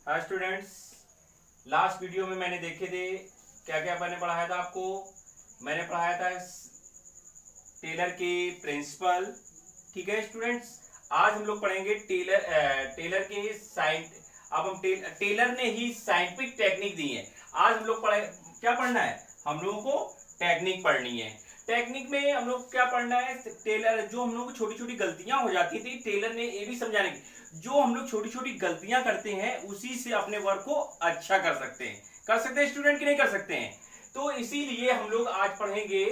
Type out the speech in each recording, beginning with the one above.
हाँ students, last video में मैंने देखे थे क्या क्या मैंने पढ़ाया था आपको। मैंने पढ़ाया था टेलर के प्रिंसिपल। ठीक है स्टूडेंट्स, आज हम लोग पढ़ेंगे टेलर के अब हम टेलर ने ही साइंटिफिक टेक्निक दी है। आज हम लोग क्या पढ़ना है, हम लोगों को टेक्निक पढ़नी है। टेक्निक में हम लोग क्या पढ़ना है, टेलर जो हम लोग को छोटी छोटी गलतियां हो जाती थी, टेलर ने ये भी समझाने की जो हम लोग छोटी छोटी गलतियां करते हैं उसी से अपने वर्क को अच्छा कर सकते हैं स्टूडेंट की नहीं कर सकते हैं। तो इसीलिए हम लोग आज पढ़ेंगे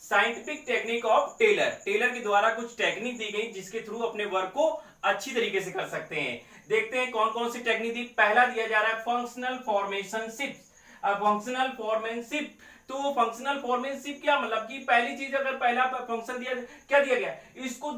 scientific technique of Taylor. Taylor के द्वारा कुछ टेक्निक दी गई जिसके थ्रू अपने वर्क को अच्छी तरीके से कर सकते हैं। देखते हैं कौन कौन सी टेक्निक दी। पहला दिया जा रहा है फंक्शनल फॉर्मेशनशिप। फंक्शनल फॉर्मेशनशिप, तो फंक्शनल फॉर्मेशनशिप क्या मतलब कि पहली चीज, अगर पहला फंक्शन दिया क्या दिया गया, इसको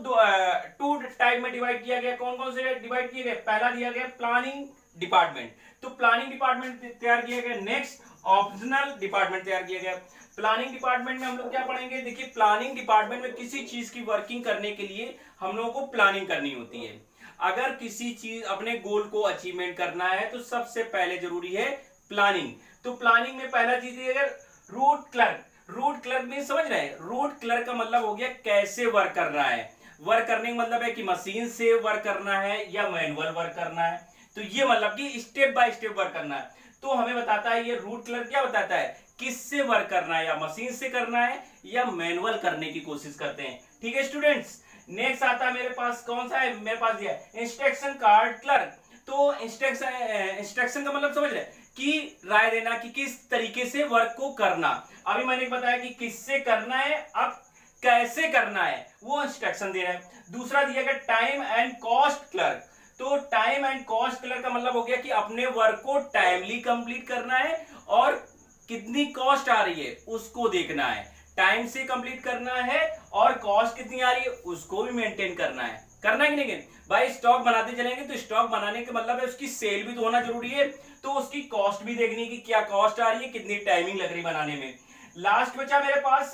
टू टाइप में डिवाइड किया गया। कौन कौन से डिवाइड किए गए, पहला दिया गया प्लानिंग डिपार्टमेंट, तो प्लानिंग डिपार्टमेंट तैयार किया गया। नेक्स्ट ऑप्शनल डिपार्टमेंट तैयार किया गया। प्लानिंग डिपार्टमेंट में हम लोग क्या पढ़ेंगे, देखिए प्लानिंग डिपार्टमेंट में किसी चीज की वर्किंग करने के लिए हम लोगों को प्लानिंग करनी होती है। अगर किसी चीज अपने गोल को अचीवमेंट करना है तो सबसे पहले जरूरी है प्लानिंग। तो प्लानिंग में पहला चीज है रूट क्लर्क। रूट क्लर्क में समझ रहे हैं, रूट क्लर्क का मतलब हो गया कैसे वर्क करना है। वर्क करने का मतलब है कि मशीन से वर्क करना है या मैनुअल वर्क करना है, तो ये मतलब कि स्टेप बाय स्टेप वर्क करना है। तो हमें बताता है ये रूट क्लर्क, क्या बताता है किससे वर्क करना है, या मशीन से करना है या मैनुअल करने की कोशिश करते हैं। ठीक है स्टूडेंट्स, नेक्स्ट आता है मेरे पास, कौन सा है मेरे पास दिया इंस्ट्रक्शन कार्ड क्लर्क। तो इंस्ट्रक्शन का मतलब समझ रहे कि राय देना कि किस तरीके से वर्क को करना। अभी मैंने बताया कि किससे करना है, अब कैसे करना है वो इंस्ट्रक्शन दे रहा है। दूसरा दिया गया टाइम एंड कॉस्ट क्लर्क। तो टाइम एंड कॉस्ट क्लर्क का मतलब हो गया कि अपने वर्क को टाइमली कंप्लीट करना है और कितनी कॉस्ट आ रही है उसको देखना है। टाइम से कंप्लीट करना है और कॉस्ट कितनी आ रही है उसको भी मेंटेन करना है कि नहीं भाई। स्टॉक बनाते चलेंगे तो स्टॉक बनाने का मतलब है उसकी सेल भी तो होना जरूरी है, तो उसकी कॉस्ट भी देखनी है कि क्या कॉस्ट आ रही है, कितनी टाइमिंग लग रही बनाने में। लास्ट बचा मेरे पास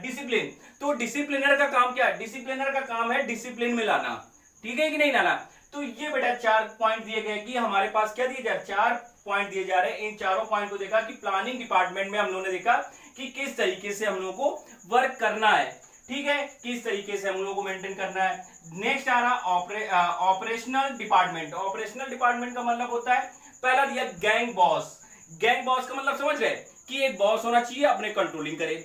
डिसिप्लिन। तो डिसिप्लिनर का काम क्या है, डिसिप्लिनर का काम है डिसिप्लिन में लाना। ठीक है कि नहीं लाना। तो ये बेटा 4 पॉइंट दिए गए कि हमारे पास क्या दिए जा रहे, 4 पॉइंट दिए जा रहे हैं। इन चारों पॉइंट को देखा कि प्लानिंग डिपार्टमेंट में हम लोगों ने देखा कि किस तरीके से हम लोगों को वर्क करना है। ठीक है, किस तरीके से हम लोगों को मेंटेन करना है। नेक्स्ट आ रहा ऑपरेशनल डिपार्टमेंट। ऑपरेशनल डिपार्टमेंट का मतलब होता है, पहला दिया गैंग बॉस। गैंग बॉस का मतलब समझ रहे कि एक बॉस होना चाहिए अपने कंट्रोलिंग करे,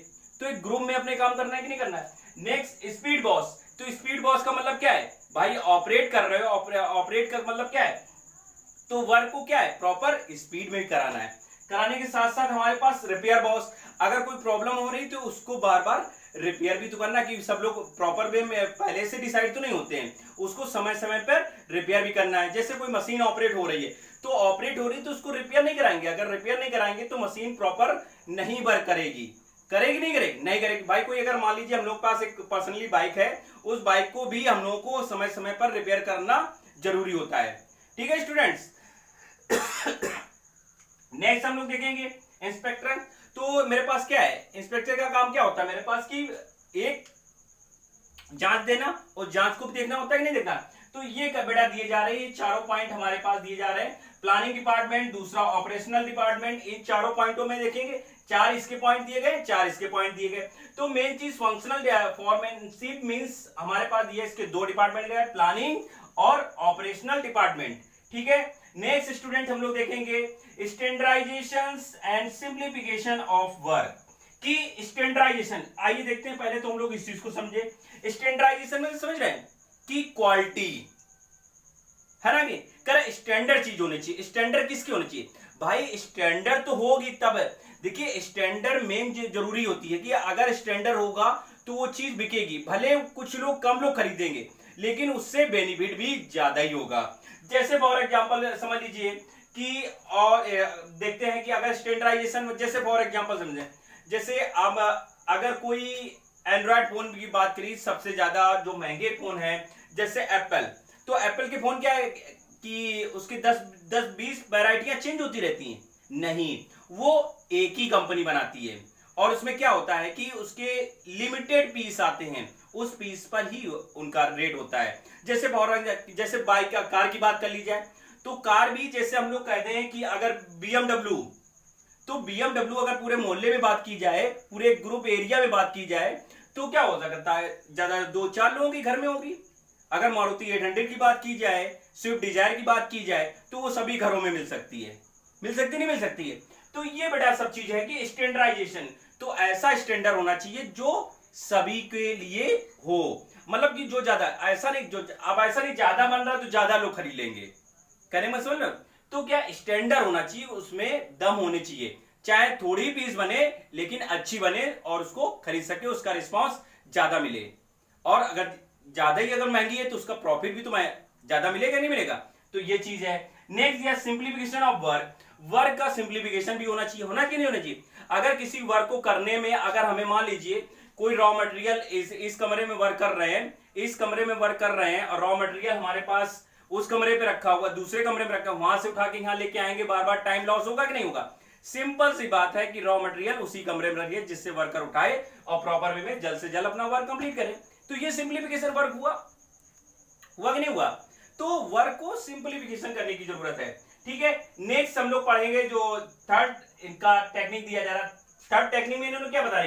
तो एक ग्रुप में अपने काम करना है कि नहीं करना है। Next speed boss. तो स्पीड बॉस का मतलब क्या है भाई, ऑपरेट कर रहे हो, ऑपरेट का मतलब क्या है, तो वर्क को क्या है प्रॉपर स्पीड में कराना है। कराने के साथ साथ हमारे पास रिपेयर बॉस, अगर कोई प्रॉब्लम हो रही तो उसको बार बार रिपेयर भी तो करना, कि सब लोग प्रॉपर वे में पहले से डिसाइड तो नहीं होते हैं, उसको समय समय पर रिपेयर भी करना है। जैसे कोई मशीन ऑपरेट हो रही है तो ऑपरेट हो रही तो उसको रिपेयर नहीं कराएंगे, अगर रिपेयर नहीं कराएंगे तो मशीन प्रॉपर नहीं वर्क करेगी। करेगी नहीं करेगी भाई। कोई अगर मान लीजिए हम लोग पास एक पर्सनली बाइक है, उस बाइक को भी हम लोगों को समय समय पर रिपेयर करना जरूरी होता है। ठीक है स्टूडेंट्स। नेक्स्ट हम लोग देखेंगे इंस्पेक्टर। तो मेरे पास क्या है, इंस्पेक्टर का काम क्या होता है मेरे पास कि एक जांच देना और जांच को भी देखना होता है कि नहीं देखना। तो ये बेटा दिए जा रहे हैं, ये चारों पॉइंट हमारे पास दिए जा रहे हैं। प्लानिंग डिपार्टमेंट, दूसरा ऑपरेशनल डिपार्टमेंट, इन चारों पॉइंटों में देखेंगे। 4 इसके पॉइंट दिए गए, 4 इसके पॉइंट दिए गए। तो मेन चीज फंक्शनल फॉर्मेनशिप मींस हमारे पास दिए इसके 2 डिपार्टमेंट गए, प्लानिंग और ऑपरेशनल डिपार्टमेंट। ठीक है। नेक्स्ट स्टूडेंट हम लोग देखेंगे standardization and simplification of work की स्टैंडर्डाइजेशन। आइए देखते हैं, पहले तो हम लोग इस चीज को समझे। स्टैंडर्डाइजेशन में समझ रहे हैं कि क्वालिटी है ना, कि कर स्टैंडर्ड चीज होनी चाहिए। स्टैंडर्ड किसकी होनी चाहिए भाई, स्टैंडर्ड तो होगी तब। देखिए स्टैंडर्ड मेन जरूरी होती है कि अगर स्टैंडर्ड होगा तो वो चीज बिकेगी, भले कुछ लोग कम लोग खरीदेंगे लेकिन उससे बेनिफिट भी ज्यादा ही होगा। जैसे फॉर एग्जांपल समझ लीजिए कि, और देखते हैं कि अगर स्टैंडर्डाइजेशन, जैसे फॉर एग्जांपल समझे, जैसे अब अगर कोई एंड्रॉयड फोन की बात करी, सबसे ज्यादा जो महंगे फोन है जैसे एप्पल, तो एप्पल के फोन क्या है कि उसकी 10-20 वैरायटियां चेंज होती रहती हैं। नहीं, वो एक ही कंपनी बनाती है और उसमें क्या होता है कि उसके लिमिटेड पीस आते हैं, उस पीस पर ही उनका रेट होता है। जैसे बाइक कार की बात कर ली जाए तो कार भी जैसे हम लोग कहते हैं कि अगर BMW, तो BMW अगर पूरे मोहल्ले में बात की जाए, पूरे ग्रुप एरिया में बात की जाए, तो क्या हो सकता है, ज्यादा 2-4 लोगों के घर में होगी। अगर मारुति 800 की बात की जाए, स्विफ्ट डिजायर की बात की जाए, तो वो सभी घरों में मिल सकती है। मिल सकती नहीं मिल सकती है। तो ये बड़ा सब चीज है कि स्टैंडर्डाइजेशन, तो ऐसा स्टैंडर्ड होना चाहिए जो सभी के लिए हो, मतलब कि जो ज्यादा ऐसा नहीं, जो अब ऐसा नहीं ज्यादा बन रहा तो ज्यादा लोग खरीद लेंगे, कहने में समझ लो। तो क्या स्टैंडर्ड होना चाहिए, उसमें दम होने चाहिए, चाहे थोड़ी पीस बने लेकिन अच्छी बने और उसको खरीद सके, उसका रिस्पांस ज्यादा मिले। और अगर ज्यादा ही अगर महंगी है तो उसका प्रॉफिट भी तुम्हें ज्यादा मिलेगा नहीं मिलेगा। तो ये चीज है। नेक्स्ट या सिंप्लीफिकेशन ऑफ वर्क, वर्क का सिंप्लीफिकेशन भी होना चाहिए, होना कि नहीं होना चाहिए। अगर किसी वर्क को करने में अगर हमें मान लीजिए कोई रॉ मटेरियल इस कमरे में वर्क कर रहे हैं, इस कमरे में वर्क कर रहे हैं और रॉ मटेरियल हमारे पास उस कमरे पे रखा हुआ, दूसरे कमरे में रखा, वहां से उठा के यहां लेके आएंगे, बार बार टाइम लॉस होगा कि नहीं होगा। सिंपल सी बात है कि रॉ मटेरियल उसी कमरे में रखिए जिससे वर्कर उठाए और प्रॉपर वे में जल्द से जल्द अपना वर्क कंप्लीट करे। तो ये सिंप्लीफिकेशन वर्क हुआ कि नहीं हुआ। तो वर्क को सिंप्लीफिकेशन करने की जरूरत है। ठीक है, नेक्स्ट हम लोग पढ़ेंगे जो थर्ड इनका टेक्निक दिया जा रहा है। थर्ड टेक्निक में इन्होंने क्या बताया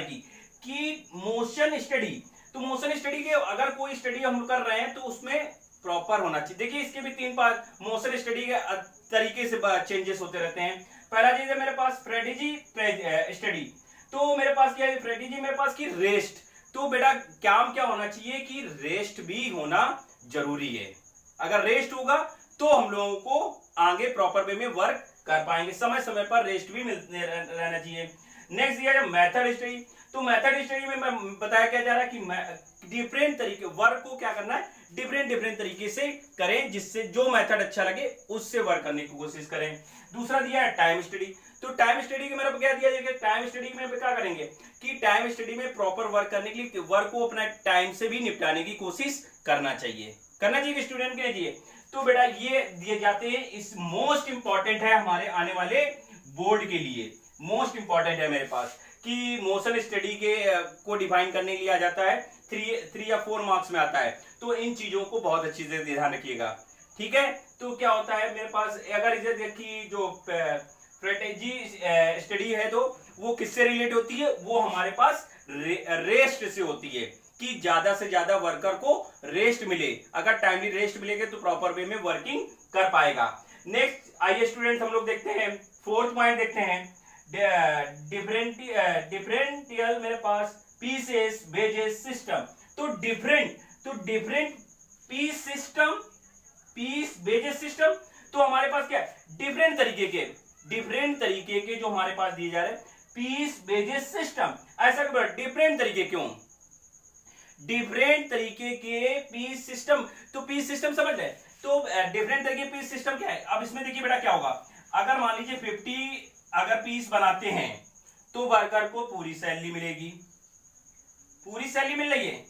कि मोशन स्टडी। तो मोशन स्टडी के अगर कोई स्टडी हम कर रहे हैं तो उसमें प्रॉपर होना चाहिए। देखिए इसके भी 3 पार्ट मोशन स्टडी के तरीके से चेंजेस होते रहते हैं। पहला चीज है मेरे पास स्ट्रेटेजी स्टडी। तो मेरे पास क्या है स्ट्रेटेजी, मेरे पास की रेस्ट। तो बेटा काम क्या होना चाहिए कि रेस्ट भी होना जरूरी है। अगर रेस्ट होगा तो हम लोगों को आगे प्रॉपर वे में वर्क कर पाएंगे, समय समय पर रेस्ट भी मिलते रहना चाहिए। नेक्स्ट दिया मेथड स्टडी। तो मेथड स्टडी में बताया क्या जा रहा है कि डिफरेंट तरीके वर्क को क्या करना है, डिफरेंट तरीके से करें, जिससे जो मेथड अच्छा लगे उससे वर्क करने की कोशिश करें। दूसरा दिया है टाइम स्टडी। तो टाइम स्टडी के मेरा क्या दिया जाएगा, टाइम स्टडी में क्या करेंगे कि टाइम स्टडी में प्रॉपर वर्क करने के लिए वर्क को अपना टाइम से भी निपटाने की कोशिश करना चाहिए स्टूडेंट के लिए। तो बेटा ये दिए जाते हैं, इस मोस्ट इंपॉर्टेंट है हमारे आने वाले बोर्ड के लिए, मोस्ट इंपॉर्टेंट है मेरे पास कि मोशन स्टडी के को डिफाइन करने के लिए आ जाता है 3 या 4 मार्क्स में आता है। तो इन चीजों को बहुत अच्छी से ध्यान रखिएगा। ठीक है, तो क्या होता है मेरे पास अगर इसे देखिए जो स्ट्रेटेजी स्टडी है तो वो किससे रिलेट होती है, वो हमारे पास रेस्ट से होती है कि ज्यादा से ज्यादा वर्कर को रेस्ट मिले। अगर टाइमली रेस्ट मिलेगा तो प्रॉपर वे में वर्किंग कर पाएगा। नेक्स्ट आइए स्टूडेंट हम लोग देखते हैं, फोर्थ पॉइंट देखते हैं, डिफरेंटियल मेरे पास पीसेस वेजेस सिस्टम। तो different piece system, piece wages system. तो हमारे पास क्या है डिफरेंट तरीके के जो हमारे पास दिए जा रहे हैं पीस वेजेस सिस्टम। ऐसा क्यों डिफरेंट तरीके, क्यों डिफरेंट तरीके के पीस सिस्टम। तो पीस सिस्टम समझ रहे, तो डिफरेंट तरीके पीस सिस्टम क्या है। अब इसमें देखिए बेटा क्या होगा, अगर मान लीजिए 50 अगर पीस बनाते हैं तो वर्कर को पूरी सैलरी मिलेगी, पूरी सैलरी मिल रही है।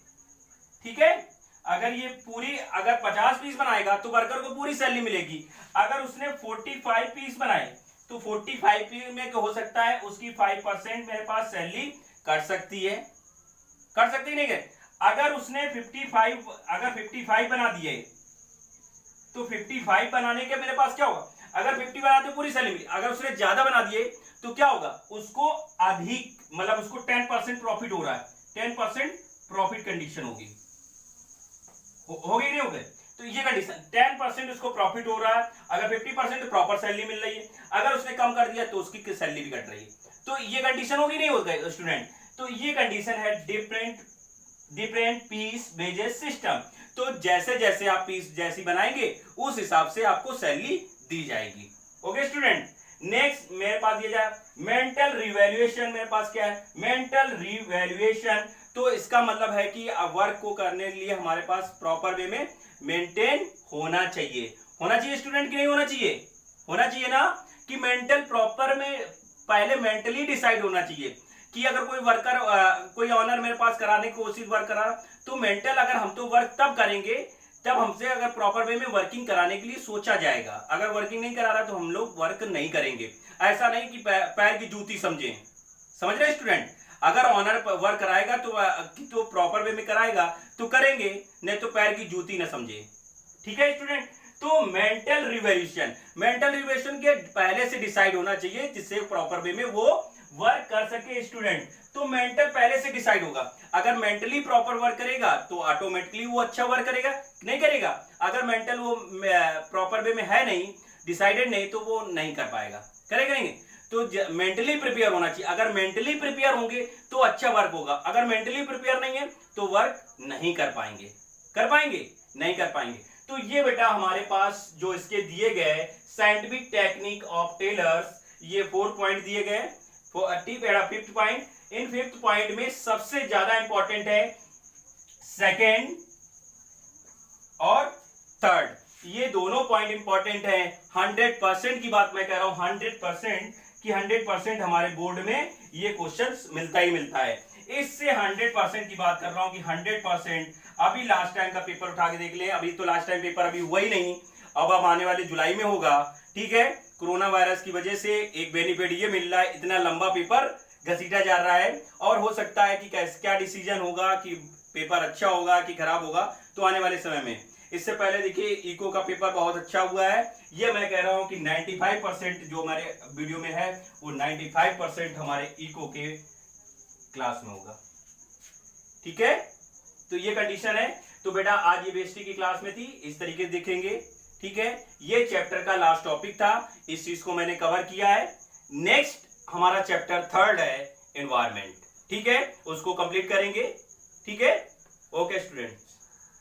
ठीक है, अगर ये पूरी अगर 50 पीस बनाएगा तो वर्कर को पूरी सैलरी मिलेगी। अगर उसने 45 पीस बनाए तो 45 पीस में हो सकता है उसकी 5% मेरे पास सैलरी कट सकती है, नहीं है। अगर उसने 55 बना दिए तो 55 बनाने के मेरे पास क्या होगा, अगर 50 बनाते पूरी सैलरी मिली। अगर उसने ज्यादा बना दिए तो क्या होगा, उसको अधिक मतलब उसको 10% प्रॉफिट हो रहा है, 10% प्रॉफिट कंडीशन होगी, होगी नहीं होगी। तो ये कंडीशन 10% उसको प्रॉफिट हो रहा है, अगर 50% प्रॉपर सैलरी मिल रही है, अगर उसने कम कर दिया तो उसकी सैलरी भी कट रही है। तो ये कंडीशन होगी नहीं होगी स्टूडेंट। तो ये कंडीशन है डिफरेंट पीस वेजेस सिस्टम। तो जैसे जैसे आप पीस जैसी बनाएंगे उस हिसाब से आपको सैलरी दी जाएगी। ओके स्टूडेंट, नेक्स्ट मेरे पास ये जाए मेंटल रिवैल्यूएशन। मेरे पास क्या है मेंटल रिवैल्यूएशन। तो इसका मतलब है कि वर्क को करने के लिए हमारे पास प्रॉपर वे में मेंटेन होना चाहिए स्टूडेंट, की नहीं होना चाहिए, होना चाहिए ना कि मेंटल प्रॉपर में पहले मेंटली डिसाइड होना चाहिए कि अगर कोई वर्कर कोई ऑनर मेरे पास कराने की कोशिश वर्क करा तो मेंटल अगर हम तो वर्क तब करेंगे जब हमसे अगर प्रॉपर वे में वर्किंग कराने के लिए सोचा जाएगा। अगर वर्किंग नहीं करा रहा तो हम लोग वर्क नहीं करेंगे। ऐसा नहीं कि पैर की जूती समझे, समझ रहे स्टूडेंट। अगर ऑनर वर्क कराएगा तो प्रॉपर वे में कराएगा तो करेंगे, नहीं तो पैर की जूती ना समझे। ठीक है स्टूडेंट, तो मेंटल रिवोल्यूशन के पहले से डिसाइड होना चाहिए, जिससे प्रॉपर वे में वो वर्क कर सके स्टूडेंट। तो मेंटल पहले से डिसाइड होगा। अगर मेंटली प्रॉपर वर्क करेगा तो ऑटोमेटिकली वो अच्छा वर्क करेगा, नहीं करेगा? अगर मेंटल वो प्रॉपर वे में है नहीं, डिसाइडेड नहीं, तो वो नहीं कर पाएगा। करेगा नहीं? तो मेंटली प्रिपेयर होना चाहिए। अगर मेंटली प्रिपेयर होंगे तो अच्छा वर्क होगा, अगर मेंटली प्रिपेयर नहीं है तो वर्क नहीं कर पाएंगे। कर पाएंगे? नहीं कर पाएंगे। तो ये बेटा हमारे पास जो इसके दिए गए साइंटिफिक टेक्निक ऑफ टेलर्स, ये 4 पॉइंट दिए गए। Fifth point, in fifth point में सबसे ज्यादा इंपॉर्टेंट है सेकेंड और थर्ड, ये दोनों पॉइंट इंपॉर्टेंट है। 100% की बात मैं कह रहा हूं, 100% कि 100% हमारे बोर्ड में ये क्वेश्चंस मिलता ही मिलता है। इससे 100% की बात कर रहा हूं कि 100%। अभी लास्ट टाइम का पेपर उठा के देख ले, अभी तो लास्ट टाइम पेपर अभी हुआ ही नहीं, अब आने वाले जुलाई में होगा। ठीक है, कोरोना वायरस की वजह से एक बेनिफिट ये मिल रहा है, इतना लंबा पेपर घसीटा जा रहा है, और हो सकता है कि क्या डिसीजन होगा, कि पेपर अच्छा होगा कि खराब होगा, तो आने वाले समय में। इससे पहले देखिए इको का पेपर बहुत अच्छा हुआ है। ये मैं कह रहा हूं कि 95% जो हमारे वीडियो में है वो 95% हमारे इको के क्लास में होगा। ठीक है, तो ये कंडीशन है। तो बेटा आज ये बेस्टी की क्लास में थी, इस तरीके से देखेंगे। ठीक है, ये चैप्टर का लास्ट टॉपिक था, इस चीज को मैंने कवर किया है। नेक्स्ट हमारा चैप्टर थर्ड है एनवायरमेंट। ठीक है, उसको कंप्लीट करेंगे। ठीक है, ओके स्टूडेंट।